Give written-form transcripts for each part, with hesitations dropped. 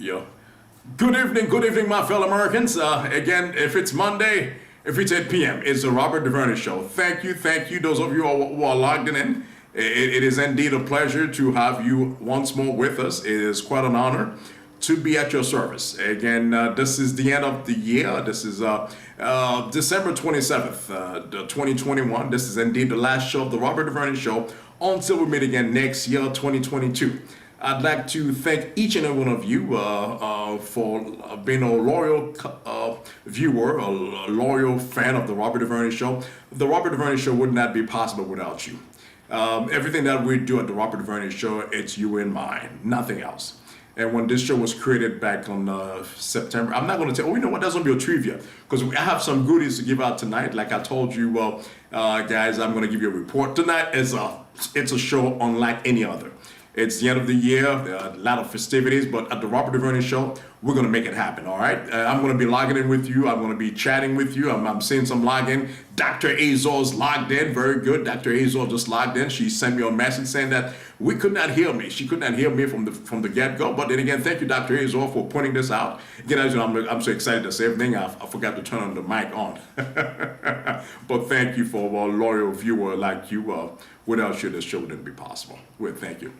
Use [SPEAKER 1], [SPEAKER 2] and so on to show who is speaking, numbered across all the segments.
[SPEAKER 1] Yeah. Good evening, my fellow Americans. Again, if it's Monday, if it's 8 p.m., it's the Robert Duverny Show. Thank you, those of you who are logged in. It is indeed a pleasure to have you once more with us. It is quite an honor to be at your service. Again, this is the end of the year. This is December 27th, 2021. This is indeed the last show of the Robert Duverny Show until we meet again next year, 2022. I'd like to thank each and every one of you for being a loyal viewer, a loyal fan of the Robert Duverny Show. The Robert Duverny Show would not be possible without you. Everything that we do at the Robert Duverny Show, it's you in mind, nothing else. And when this show was created back on September, I'm not going to tell, you know what, that's going to be a trivia, because I have some goodies to give out tonight. Like I told you, guys, I'm going to give you a report. Tonight it's a show unlike any other. It's the end of the year, a lot of festivities, but at the Robert Duverny Show, we're going to make it happen, all right? I'm going to be logging in with you. I'm going to be chatting with you. I'm seeing some login. Dr. Azor's logged in. Very good. Dr. Azor just logged in. She sent me a message saying that we could not hear me. She could not hear me from the get-go. But then again, thank you, Dr. Azor, for pointing this out. Again, as you know, I'm so excited to say everything. I forgot to turn on the mic on. But thank you for a loyal viewer like you. Without you, this show wouldn't be possible. Well, thank you.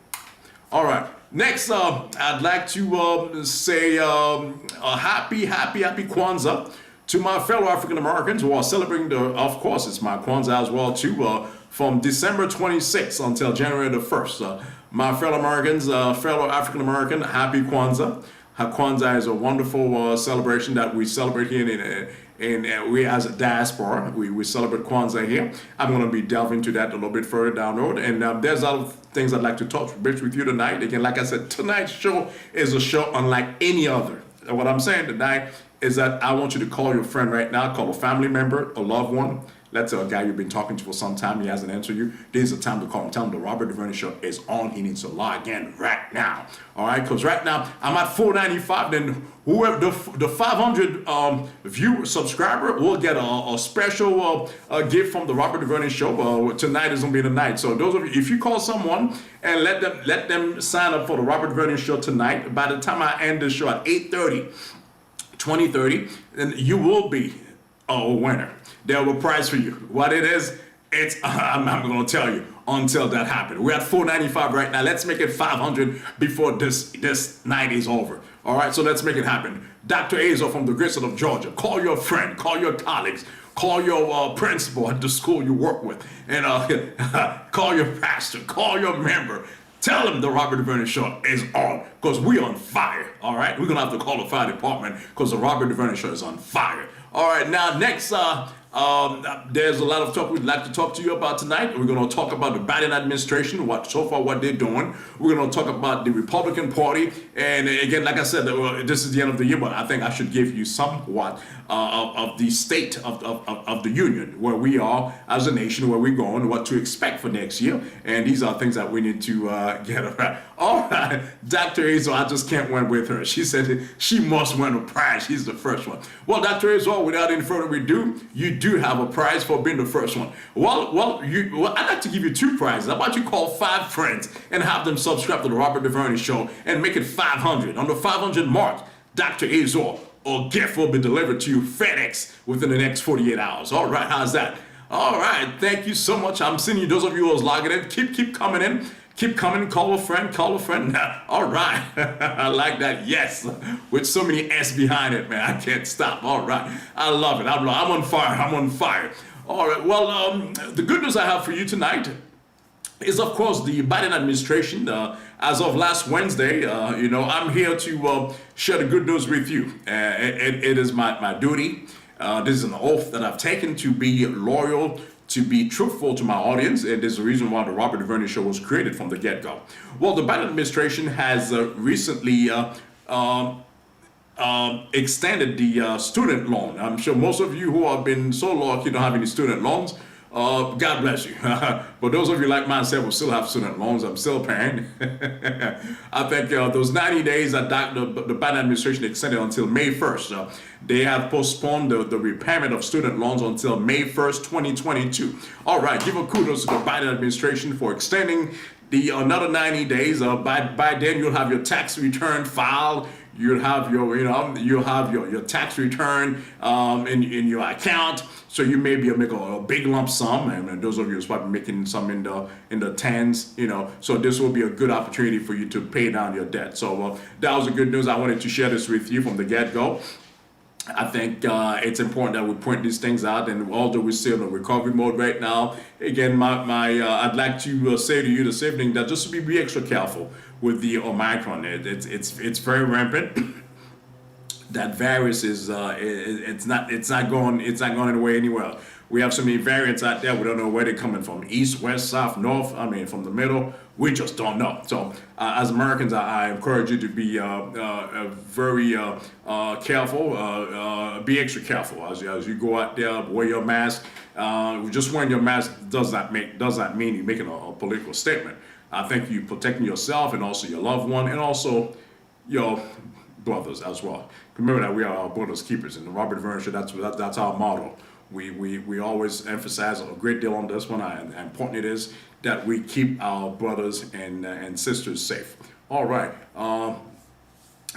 [SPEAKER 1] All right. Next, I'd like to say a happy Kwanzaa to my fellow African Americans who are celebrating of course, it's my Kwanzaa as well too, from December 26th until January the 1st. My fellow Americans, fellow African American, happy Kwanzaa. Kwanzaa is a wonderful celebration that we celebrate here in we as a diaspora, we celebrate Kwanzaa here. I'm going to be delving into that a little bit further down the road. And there's a lot of things I'd like to touch base with you tonight. Again, like I said, tonight's show is a show unlike any other. And what I'm saying tonight is that I want you to call your friend right now, call a family member, a loved one. Let's say a guy you've been talking to for some time, he hasn't answered you. This is the time to call him. Tell him the Robert Duverny Show is on. He needs to log in right now. All right, because right now I'm at 495. Then whoever the 500 viewer subscriber will get a special gift from the Robert Duverny Show. Tonight is gonna be the night. So those of you, if you call someone and let them sign up for the Robert Duverny Show tonight, by the time I end the show at 20:30, then you will be a winner. There will be a prize for you. What it is, I'm not going to tell you until that happens. We're at 495 right now. Let's make it 500 before this night is over. All right, so let's make it happen. Dr. Azor from the great state of Georgia. Call your friend, call your colleagues, call your principal at the school you work with, and call your pastor, call your member. Tell them the Robert Duverny Show is on, because we're on fire, all right? We're going to have to call the fire department because the Robert Duverny Show is on fire. All right, now next, there's a lot of talk we'd like to talk to you about tonight. We're going to talk about the Biden administration, what they're doing. We're going to talk about the Republican Party. And again, like I said, this is the end of the year, but I think I should give you somewhat of the state of the union, where we are as a nation, where we're going, what to expect for next year. And these are things that we need to get around. All right, Dr. Azor, I just can't win with her. She said she must win a prize. She's the first one. Well, Dr. Azor, without any further ado, you do have a prize for being the first one. Well, I'd like to give you two prizes. How about you call 5 friends and have them subscribe to the Robert Duverny Show and make it 500. On the 500 mark, Dr. Azor, a gift will be delivered to you FedEx within the next 48 hours. All right, how's that? All right, thank you so much. I'm seeing you, those of you who are logging in, keep coming in. Keep coming, call a friend. All right, I like that, yes. With so many S behind it, man, I can't stop. All right, I love it. I'm on fire. All right, well, the good news I have for you tonight is, of course, the Biden administration. As of last Wednesday, I'm here to share the good news with you. It is my duty. This is an oath that I've taken to be loyal, to be truthful to my audience, and there's a reason why the Robert Duverny Show was created from the get-go. Well, the Biden administration has recently extended the student loan. I'm sure most of you who have been so lucky don't have any student loans. God bless you. But those of you like myself will still have student loans. I'm still paying. I think those 90 days that the Biden administration extended until May 1st. They have postponed the repayment of student loans until May 1st, 2022. All right, give a kudos to the Biden administration for extending the another 90 days. By then, you'll have your tax return filed. you'll have your, you'll have your tax return in your account. So you may be making a big lump sum, and those of you who's probably making some in the tens, So this will be a good opportunity for you to pay down your debt. So that was the good news. I wanted to share this with you from the get-go. I think it's important that we point these things out, and although we're still in recovery mode right now, again, I'd like to say to you this evening that just be extra careful with the Omicron. It's very rampant. That virus is it's not going anywhere. We have so many variants out there. We don't know where they're coming from, east, west, south, north. I mean, from the middle. We just don't know. So, as Americans, I encourage you to be very careful. Be extra careful as you go out there. Wear your mask. Just wearing your mask does not mean you're making a political statement. I think you're protecting yourself and also your loved one and also your brothers as well. Remember that we are our brother's keepers. In the Robert Duverny Show, that's our motto. We always emphasize a great deal on this one, and important it is that we keep our brothers and sisters safe. All right. All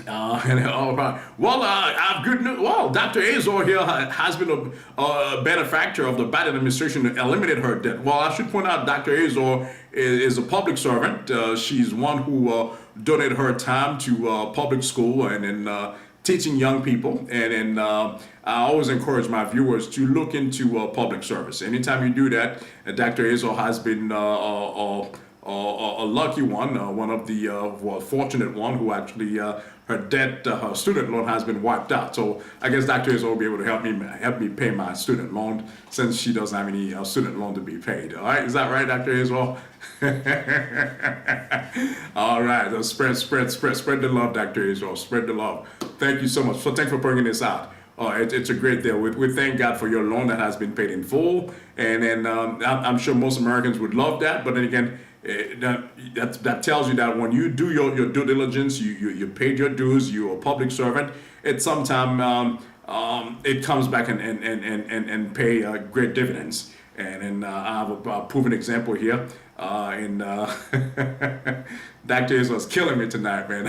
[SPEAKER 1] right. Well, I have good news. Well, Dr. Azor here has been a benefactor of the Biden administration to eliminate her debt. Well, I should point out Dr. Azor is a public servant. She's one who donated her time to public school and in teaching young people. And I always encourage my viewers to look into public service. Anytime you do that, Dr. Azor has been a lucky one of the fortunate one who actually her student loan has been wiped out. So I guess Dr. Azor will be able to help me pay my student loan since she doesn't have any student loan to be paid. All right, is that right, Dr. Azor? All right, so spread the love, Dr. Azor. Spread the love. Thank you so much. So thanks for bringing this out. It's a great deal. We thank God for your loan that has been paid in full, and then I'm sure most Americans would love that. But then again, that tells you that when you do your due diligence, you paid your dues, you're a public servant. It sometimes it comes back and pay great dividends. And I have a proven example here. Dr. Azor's killing me tonight, man.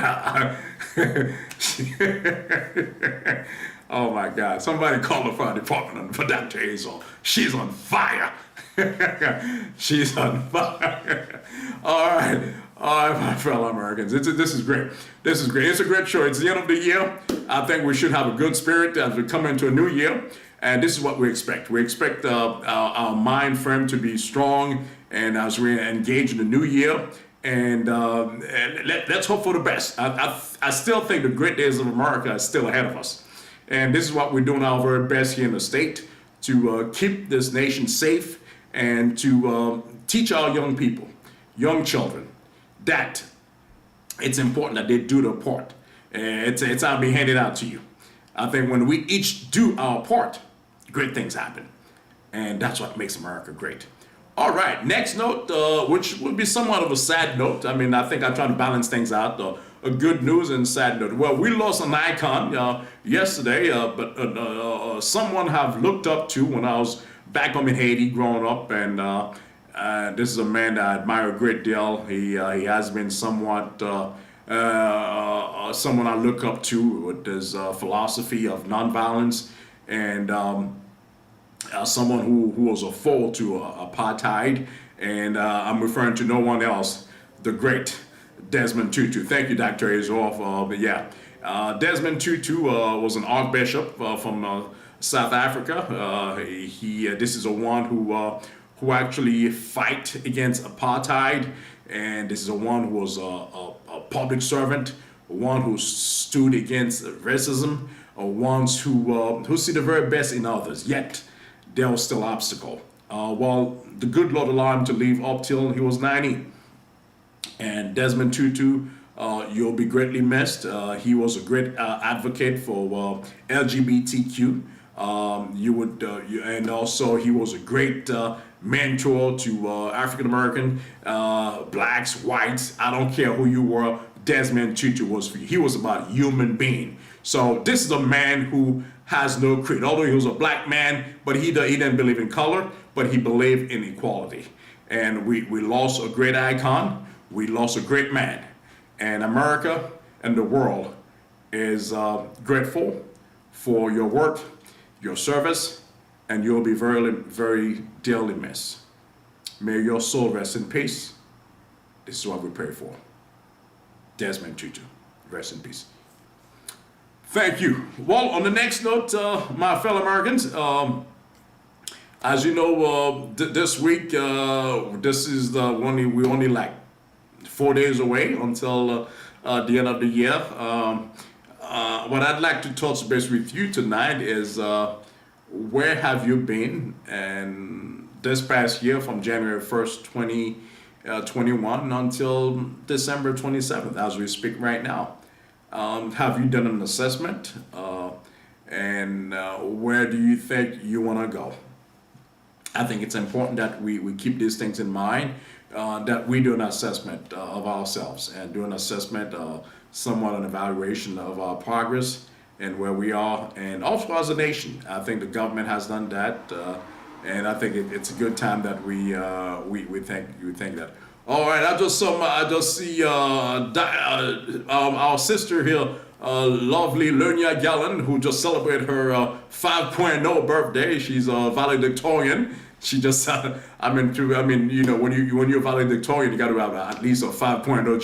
[SPEAKER 1] Oh my God! Somebody call the fire department for Dr. Azor. She's on fire. She's on fire. All right, my fellow Americans. This is great. This is great. It's a great show. It's the end of the year. I think we should have a good spirit as we come into a new year. And this is what we expect. We expect our mind frame to be strong, and as we engage in the new year. And let's hope for the best. I still think the great days of America are still ahead of us. And this is what we're doing our very best here in the state to keep this nation safe and to teach our young people, young children, that it's important that they do their part. It's I'll be handed out to you. I think when we each do our part, great things happen. And that's what makes America great. All right, next note, which would be somewhat of a sad note. I mean, I think I try to balance things out. A good news and sad note. Well, we lost an icon yesterday, but someone I've looked up to when I was back home in Haiti growing up, and this is a man that I admire a great deal. He has been somewhat someone I look up to with his philosophy of nonviolence, and someone who was a foe to apartheid, and I'm referring to no one else, the great Desmond Tutu. Thank you, Dr. Azor. Desmond Tutu was an archbishop from South Africa. This is a one who actually fight against apartheid, and this is a one who was a public servant, one who stood against racism, ones who see the very best in others, yet there was still obstacle. Well, the good Lord allowed him to live up till he was 90. And Desmond Tutu, you'll be greatly missed. He was a great advocate for LGBTQ. And also he was a great mentor to African American, blacks, whites. I don't care who you were. Desmond Tutu was for you. He was about human being. So this is a man who has no creed. Although he was a black man, but he didn't believe in color, but he believed in equality. And we lost a great icon. We lost a great man. And America and the world is grateful for your work, your service, and you'll be very, very dearly missed. May your soul rest in peace. This is what we pray for. Desmond Tutu, rest in peace. Thank you. Well, on the next note, my fellow Americans, as you know, this week, this is the we only like 4 days away until the end of the year. What I'd like to touch base with you tonight is where have you been? And this past year, from January 1st, 2021 until December 27th, as we speak right now. Have you done an assessment? And where do you think you want to go? I think it's important that we keep these things in mind, that we do an assessment of ourselves and do an assessment, somewhat an evaluation of our progress and where we are, and also as a nation. I think the government has done that, and I think it's a good time that we think that. All right, I just see our sister here, lovely Lernia Gallen, who just celebrated her 5.0 birthday. She's a valedictorian. She just, when you're valedictorian, you got to have at least a 5.0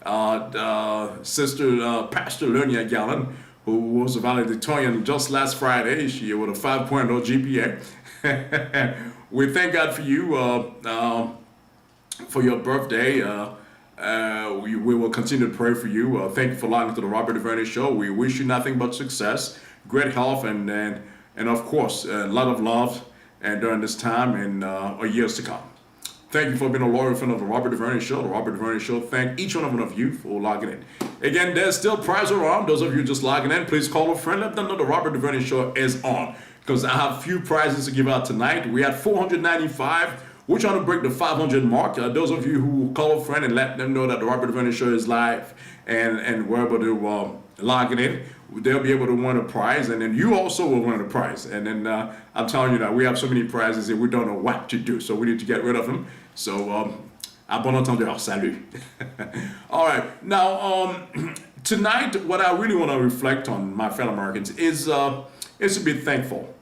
[SPEAKER 1] GPA. Sister Pastor Lernia Gallen, who was a valedictorian just last Friday, she with a 5.0 GPA. We thank God for you. For your birthday. We will continue to pray for you. Thank you for logging to the Robert Duverny Show. We wish you nothing but success, great health, and of course, a lot of love and during this time and years to come. Thank you for being a loyal friend of the Robert Duverny Show. The Robert Duverny Show, thank each one of you for logging in. Again, there's still prizes around. Those of you just logging in, please call a friend. Let them know the Robert Duverny Show is on, because I have a few prizes to give out tonight. We had 495. We're trying to break the 500 mark. Those of you who call a friend and let them know that the Robert Duverny Show is live and we're able to log it in, they'll be able to win a prize, and then you also will win a prize. And then I'm telling you that we have so many prizes that we don't know what to do, so we need to get rid of them. So, à bon entendeur, salut. All right, now tonight, what I really want to reflect on, my fellow Americans, is to be thankful.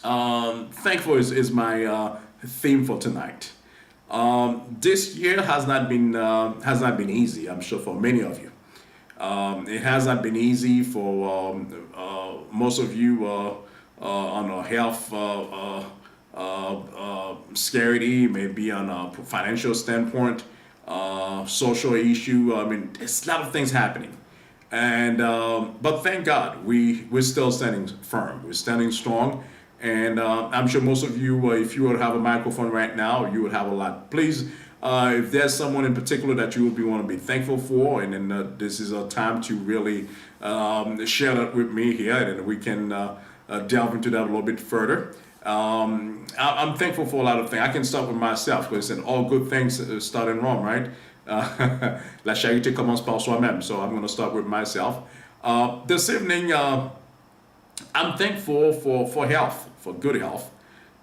[SPEAKER 1] Thankful is my theme for tonight. This year has not been easy, I'm sure, for many of you. It has not been easy for most of you on a health scarcity, maybe on a financial standpoint, social issue. I mean, there's a lot of things happening, and but thank God we're still standing firm. We're standing strong. And I'm sure most of you, if you would have a microphone right now, you would have a lot. Please, if there's someone in particular that you would want to be thankful for, and then this is a time to really share that with me here, and we can delve into that a little bit further. I'm thankful for a lot of things. I can start with myself, because it's all good things start in Rome, right? La charité commence par soi-même. So I'm going to start with myself. This evening, I'm thankful for health, for good health,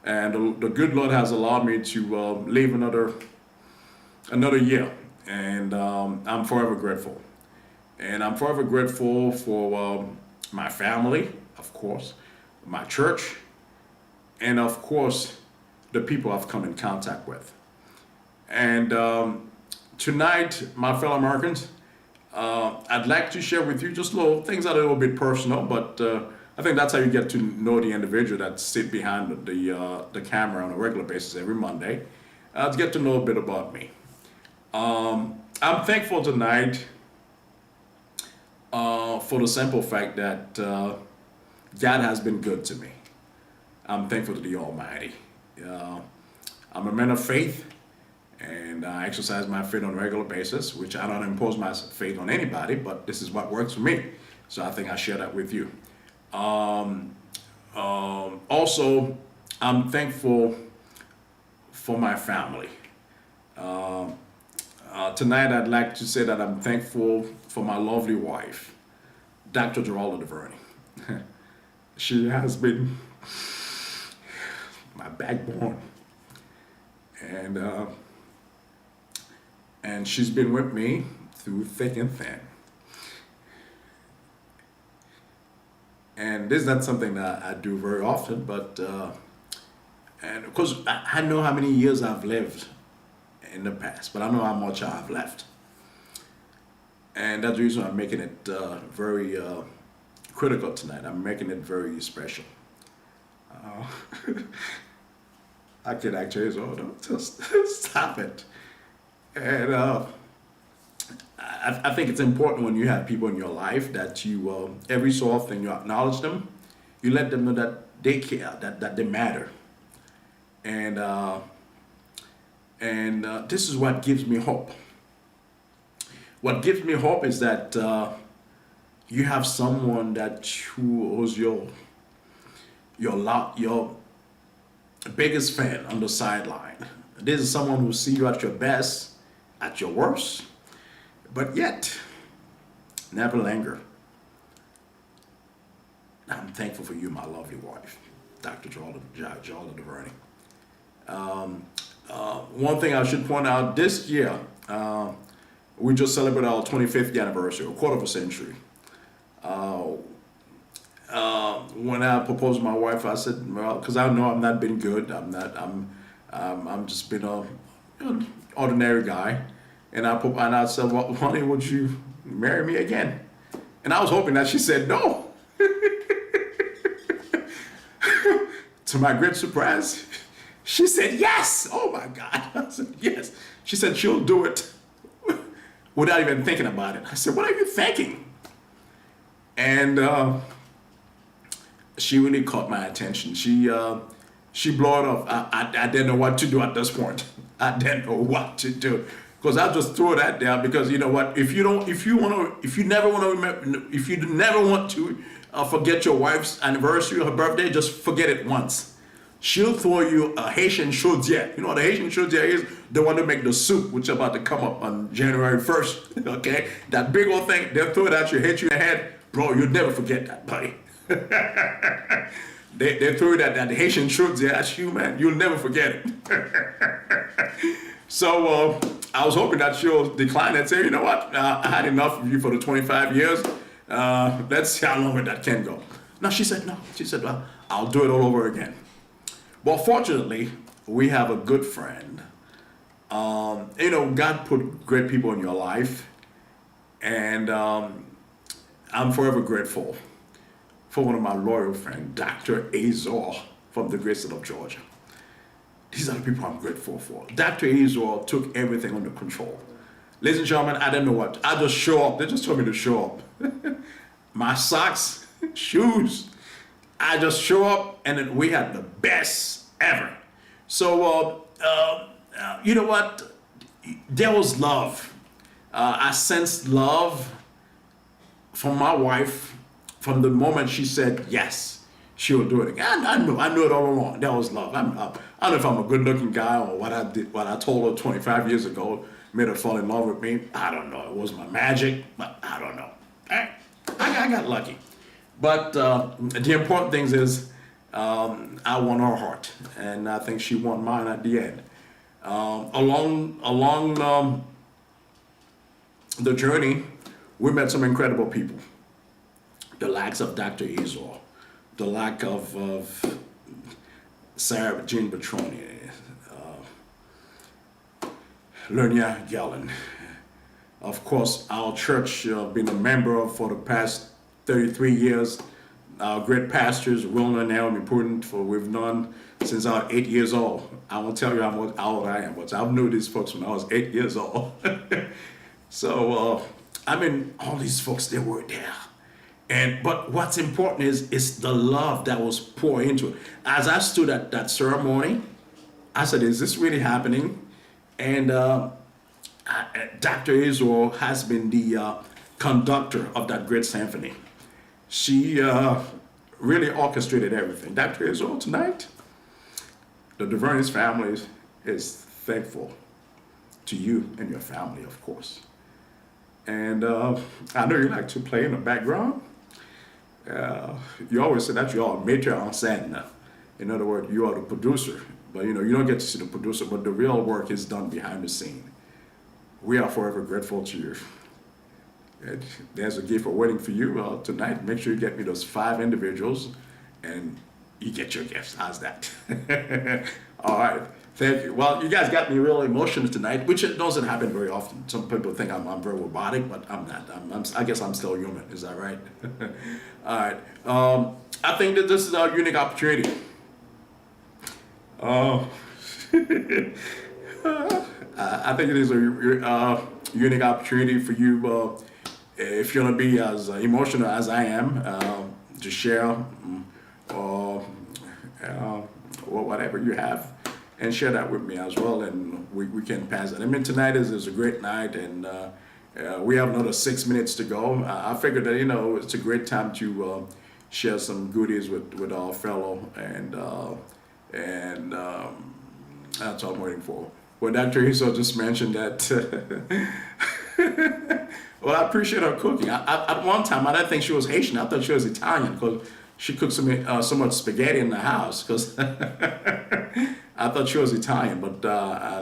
[SPEAKER 1] and the good Lord has allowed me to live another year, and I'm forever grateful. And I'm forever grateful for my family, of course, my church, and of course the people I've come in contact with. And tonight, my fellow Americans, I'd like to share with you just little things that are a little bit personal, but I think that's how you get to know the individual that sit behind the camera on a regular basis every Monday, to get to know a bit about me. I'm thankful tonight for the simple fact that God has been good to me. I'm thankful to the Almighty. I'm a man of faith, and I exercise my faith on a regular basis, which I don't impose my faith on anybody, but this is what works for me. So I think I share that with you. Also, I'm thankful for my family. Tonight, I'd like to say that I'm thankful for my lovely wife, Dr. Geralda Duverny. She has been my backbone, and she's been with me through thick and thin. And this is not something that I do very often, but and of course I know how many years I've lived in the past, but I know how much I've left, and that's the reason I'm making it very critical tonight. I'm making it very special. Uh, I can actually, so don't just stop it. And I think it's important when you have people in your life that you, every so often, you acknowledge them, you let them know that they care, that they matter. And this is what gives me hope. What gives me hope is that you have someone that who was your biggest fan on the sideline. This is someone who see you at your best, at your worst, but yet never linger. I'm thankful for you, my lovely wife, Dr. Jordan Duverny. One thing I should point out, this year, we just celebrated our 25th anniversary, a quarter of a century. When I proposed to my wife, I said, well, because I know I'm not been good. I'm just been an ordinary guy. And I said, well, honey, would you marry me again? And I was hoping that she said no. To my great surprise, she said yes. Oh my God. I said yes. She said she'll do it without even thinking about it. I said, what are you thinking? And she really caught my attention. She blew it off. I didn't know what to do at this point. I didn't know what to do, because I just threw that there. Because you know what? If you never want to forget your wife's anniversary or her birthday, just forget it once. She'll throw you a Haitian chaudière. You know what a Haitian chaudière is? The one to make the soup, which is about to come up on January 1st. Okay, that big old thing. They'll throw it at you, hit you in the head, bro. You'll never forget that, buddy. they threw that Haitian chaudière at you, man. You'll never forget it. So I was hoping that she'll decline and say, you know what? I had enough of you for the 25 years. Let's see how long that can go. No, she said no. She said, well, I'll do it all over again. Well, fortunately, we have a good friend. God put great people in your life, and I'm forever grateful for one of my loyal friends, Dr. Azor from the great state of Georgia. These are the people I'm grateful for. Dr. Azor took everything under control. Ladies and gentlemen, I didn't know what. I just show up. They just told me to show up. My socks, shoes. I just show up, and then we had the best ever. So, you know what? There was love. I sensed love from my wife from the moment she said yes, she'll do it again. I knew it all along. There was love. I don't know if I'm a good-looking guy or what I told her 25 years ago made her fall in love with me. I don't know. It was my magic, but I don't know. I got lucky. But the important thing is I won her heart, and I think she won mine at the end. Along the journey, we met some incredible people. The likes of Dr. Azor, the like of Sarah Jean Petroni, Lernia Gellin. Of course, our church been a member of for the past 33 years. Our great pastors, Wilner and Naomi Prudent, we've known since I was 8 years old. I won't tell you how old I am, but I've known these folks when I was 8 years old. So, all these folks, they were there. But what's important is the love that was poured into it. As I stood at that ceremony, I said, is this really happening? And Dr. Azor has been the conductor of that great symphony. She really orchestrated everything. Dr. Azor, tonight, the Duverny's family is thankful to you and your family, of course. And I know you like to play in the background. You always say that you are a metteur en scène. In other words, you are the producer. But you don't get to see the producer, but the real work is done behind the scene. We are forever grateful to you. And there's a gift waiting for you tonight. Make sure you get me those 5 individuals, and you get your gifts. How's that? All right. Thank you. Well, you guys got me real emotional tonight, which it doesn't happen very often. Some people think I'm very robotic, but I'm not. I guess I'm still human. Is that right? All right. I think that this is a unique opportunity. Uh, I think it is a unique opportunity for you, if you're gonna be as emotional as I am, to share, whatever you have, and share that with me as well, and we can pass it. I mean, tonight is a great night, and we have another 6 minutes to go. I figured that it's a great time to share some goodies with our fellow, and that's all I'm waiting for. Well, Dr. Iso just mentioned that. Well, I appreciate her cooking. At one time, I didn't think she was Haitian. I thought she was Italian because she cooked so much spaghetti in the house. Because I thought she was Italian, but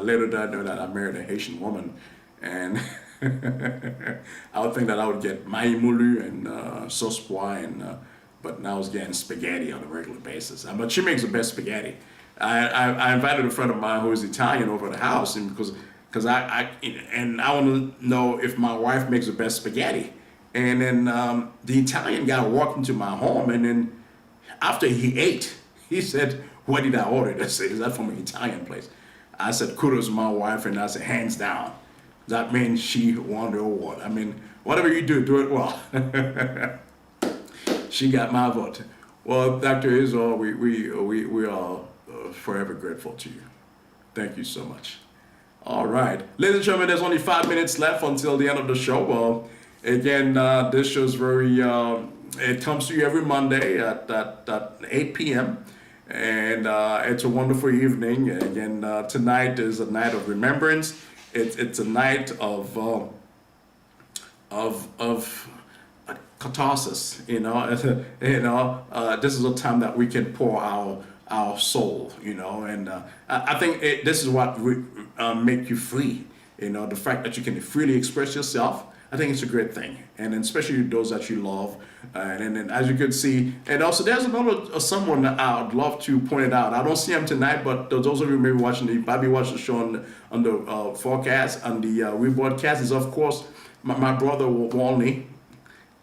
[SPEAKER 1] later did I know that I married a Haitian woman, and I would think that I would get maï moulu and sauce pois, but now I was getting spaghetti on a regular basis. But she makes the best spaghetti. I invited a friend of mine who is Italian over to the house, and because I want to know if my wife makes the best spaghetti. And then the Italian guy walked into my home, and then after he ate, he said, "What did I order?" I said, "Is that from an Italian place?" I said, "Kudos to my wife," and I said, "Hands down, that means she won the award." I mean, whatever you do it well. She got my vote. Well, Dr. Izzo, we are forever grateful to you. Thank you so much. All right, ladies and gentlemen, there's only 5 minutes left until the end of the show. Well, again, this show is it comes to you every Monday at 8 p.m. And it's a wonderful evening. Again, tonight is a night of remembrance. It's a night of catharsis. This is a time that we can pour our soul, and I think this is what make you free. The fact that you can freely express yourself, I think it's a great thing, and especially those that you love. And then, as you can see, and also there's another someone that I'd love to point it out. I don't see him tonight, but those of you maybe probably watch the show on the forecast, on the rebroadcast, is of course my brother Walney.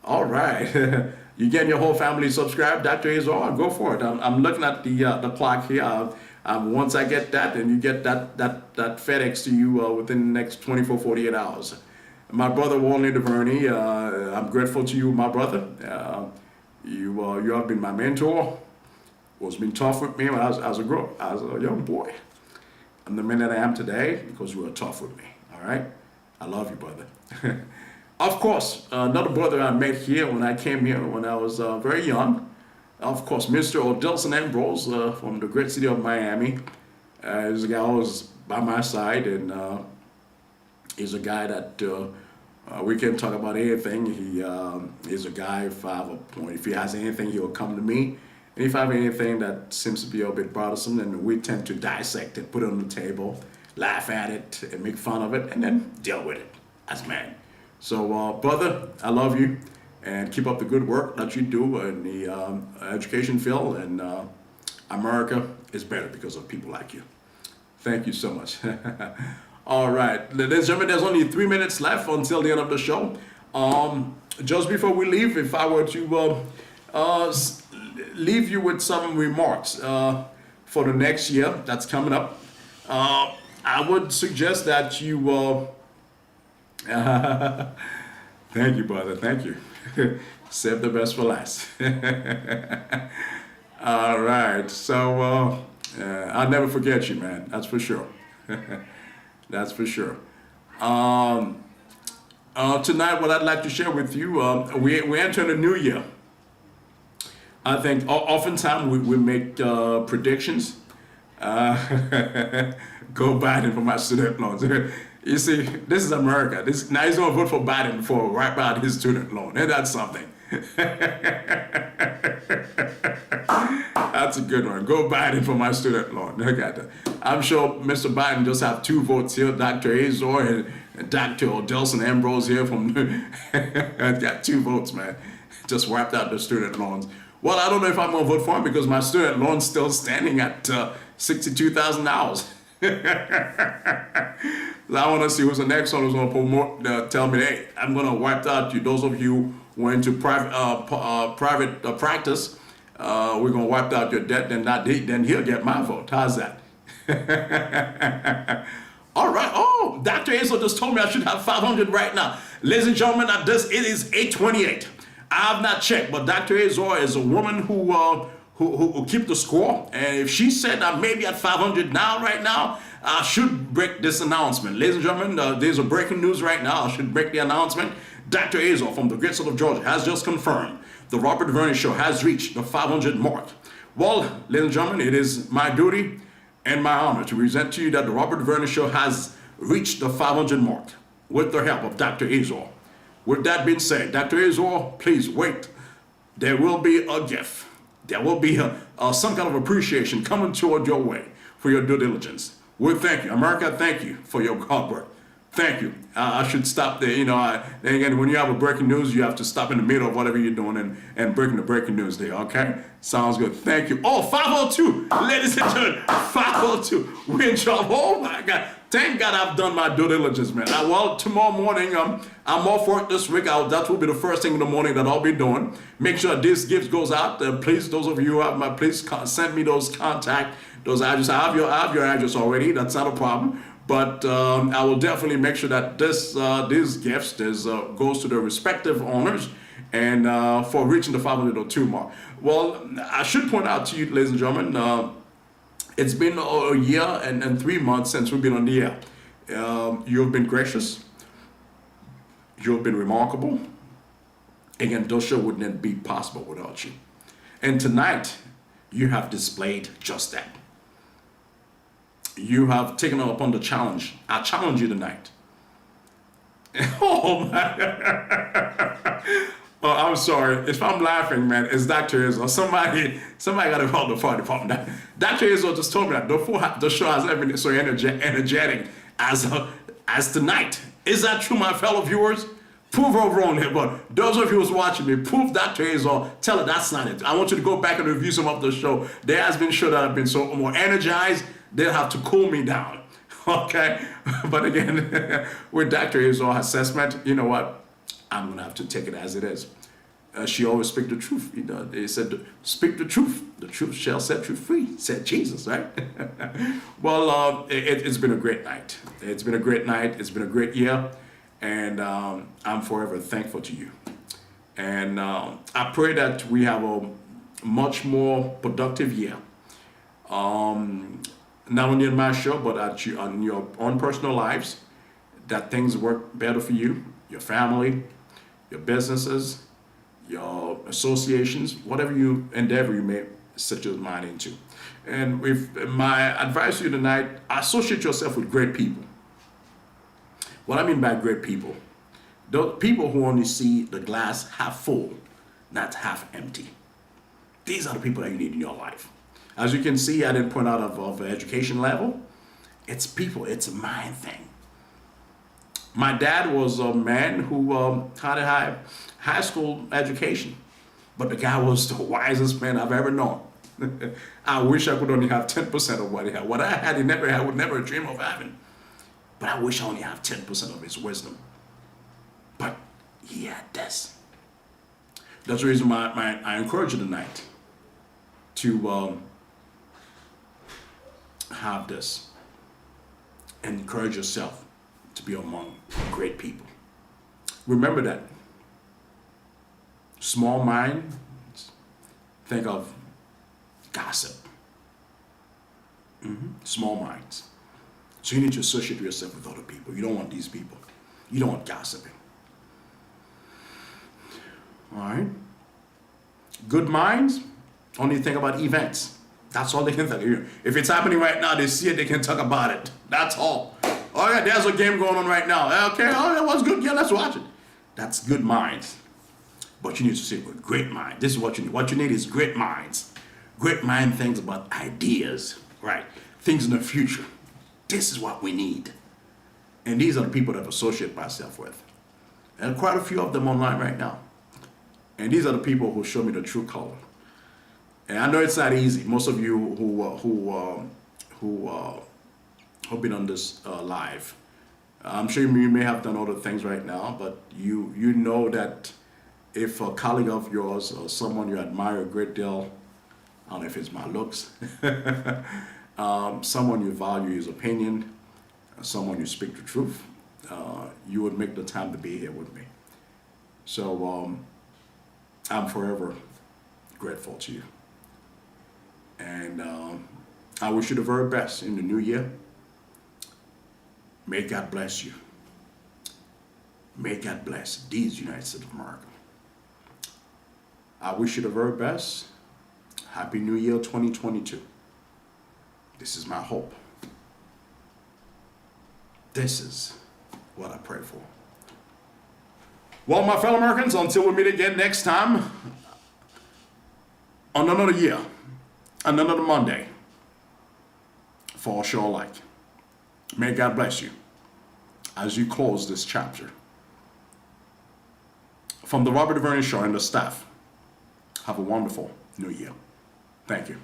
[SPEAKER 1] All right. You getting your whole family subscribed, Dr. Azar? Go for it. I'm looking at the clock here. Once I get that, and you get that FedEx to you within the next 24, 48 hours. My brother, Walney Duverny, I'm grateful to you, my brother. You have been my mentor. Was been tough with me when I was a young boy. I'm the man that I am today because you were tough with me. All right? I love you, brother. Of course, another brother I met here when I came here when I was very young. Of course, Mr. Odilson Ambrose from the great city of Miami. He's a guy who was by my side, and he's a guy that we can talk about anything. He's a guy, if he has anything, he'll come to me. And if I have anything that seems to be a bit bothersome, then we tend to dissect it, put it on the table, laugh at it, and make fun of it, and then deal with it as man. So, brother, I love you, and keep up the good work that you do in the education field, and America is better because of people like you. Thank you so much. All right, ladies and gentlemen, there's only 3 minutes left until the end of the show. Just before we leave, if I were to leave you with some remarks for the next year that's coming up, I would suggest that you... Thank you, brother. Thank you. Save the best for last. All right. So I'll never forget you, man. That's for sure. That's for sure. Tonight, what I'd like to share with you, we enter a new year. I think oftentimes we make predictions. Go Biden for my student loans. You see, this is America. Now he's going to vote for Biden for right about his student loan. And that's something. That's a good one. Go Biden for my student loan. Look at that. I'm sure Mr. Biden just have 2 votes here. Dr. Azor and Dr. Odelson Ambrose here from got 2 votes, man. Just wiped out the student loans. Well, I don't know if I'm gonna vote for him because my student loan's still standing at $62,000. I want to see who's the next one who's going to promote, tell me, hey, I'm going to wipe out you. Those of you who went to private practice, we're going to wipe out your debt. Then he'll get my vote. How's that? All right. Oh, Dr. Hazel just told me I should have 500 right now. Ladies and gentlemen, it is 8:28. I have not checked, but Dr. Azor is a woman who keep the score. And if she said that maybe at 500 now, right now, I should break this announcement. Ladies and gentlemen, there's a breaking news right now. I should break the announcement. Dr. Azor from the great state of Georgia has just confirmed the Robert Duverny Show has reached the 500 mark. Well, ladies and gentlemen, it is my duty and my honor to present to you that the Robert Duverny Show has reached the 500 mark with the help of Dr. Azor. With that being said, Dr. Azor, please wait. There will be a gift. There will be some kind of appreciation coming toward your way for your due diligence. We thank you. America, thank you for your hard work. Thank you. I should stop there. Then again, when you have a breaking news, you have to stop in the middle of whatever you're doing and breaking the breaking news there, okay? Sounds good. Thank you. Oh, 502. Ladies and gentlemen, 502. We're in trouble. Oh, my God. Thank God I've done my due diligence, man. Well, tomorrow morning, I'm off work this week. That will be the first thing in the morning that I'll be doing. Make sure this gift goes out. Please, those of you who have please send me those contact, those addresses. I have your address already. That's not a problem. But I will definitely make sure that these gifts goes to the respective owners and for reaching the 502 mark. Well, I should point out to you, ladies and gentlemen, it's been a year and 3 months since we've been on the air. You've been gracious. You've been remarkable. Again, those shows wouldn't be possible without you. And tonight, you have displayed just that. You have taken upon the challenge. I challenge you tonight. Oh my! Oh, I'm sorry. If I'm laughing, man, it's Dr. Izzo. Somebody got to call the fire department. Dr. Izzo just told me that the show has never been so energetic as tonight. Is that true, my fellow viewers? Prove or wrong here, but those of you who's watching me, prove Dr. Izzo. Tell her that's not it. I want you to go back and review some of the show. There has been shows that have been so more energized. They'll have to cool me down. Okay? But again, with Dr. Izzo's assessment, you know what? I'm going to have to take it as it is. She always speaks the truth. They said, speak the truth. The truth shall set you free, said Jesus, right? Well, it's been a great night. It's been a great night. It's been a great year. And I'm forever thankful to you. And I pray that we have a much more productive year. Not only in my show, but on your own personal lives, that things work better for you, your family, your businesses, your associations, whatever you endeavor you may set your mind into. And with my advice to you tonight, associate yourself with great people. What I mean by great people, those people who only see the glass half full, not half empty. These are the people that you need in your life. As you can see, I didn't point out of education level. It's people, it's a mind thing. My dad was a man who had a high school education, but the guy was the wisest man I've ever known. I wish I could only have 10% of what he had. What I had, I would never dream of having. But I wish I only have 10% of his wisdom. But he had this. That's the reason why I encourage you tonight to have this. And encourage yourself to be among great people. Remember that. Small mind, think of gossip. Small minds. So you need to associate yourself with other people. You don't want these people. You don't want gossiping. All right? Good minds only think about events. That's all they can think of. If it's happening right now, they see it, they can talk about it. That's all. All right, there's a game going on right now. Okay, oh, that was good. Yeah, let's watch it. That's good minds. But you need to say with great mind. This is what you need. What you need is great minds. Great mind thinks about ideas, right? Things in the future. This is what we need. And these are the people that I associate myself with. And quite a few of them online right now. And these are the people who show me the true color. And I know it's not easy. Most of you who've been on this live, I'm sure you may have done other things right now, but you know that if a colleague of yours or someone you admire a great deal, I don't know if it's my looks, someone you value his opinion, someone you speak the truth, you would make the time to be here with me. So I'm forever grateful to you. And I wish you the very best in the new year. May God bless you. May God bless these United States of America. I wish you the very best. Happy New Year 2022. This is my hope. This is what I pray for. Well, my fellow Americans, until we meet again next time on another year, another Monday, for a show alike. May God bless you as you close this chapter. From the Robert Duverny Show and the staff, have a wonderful new year. Thank you.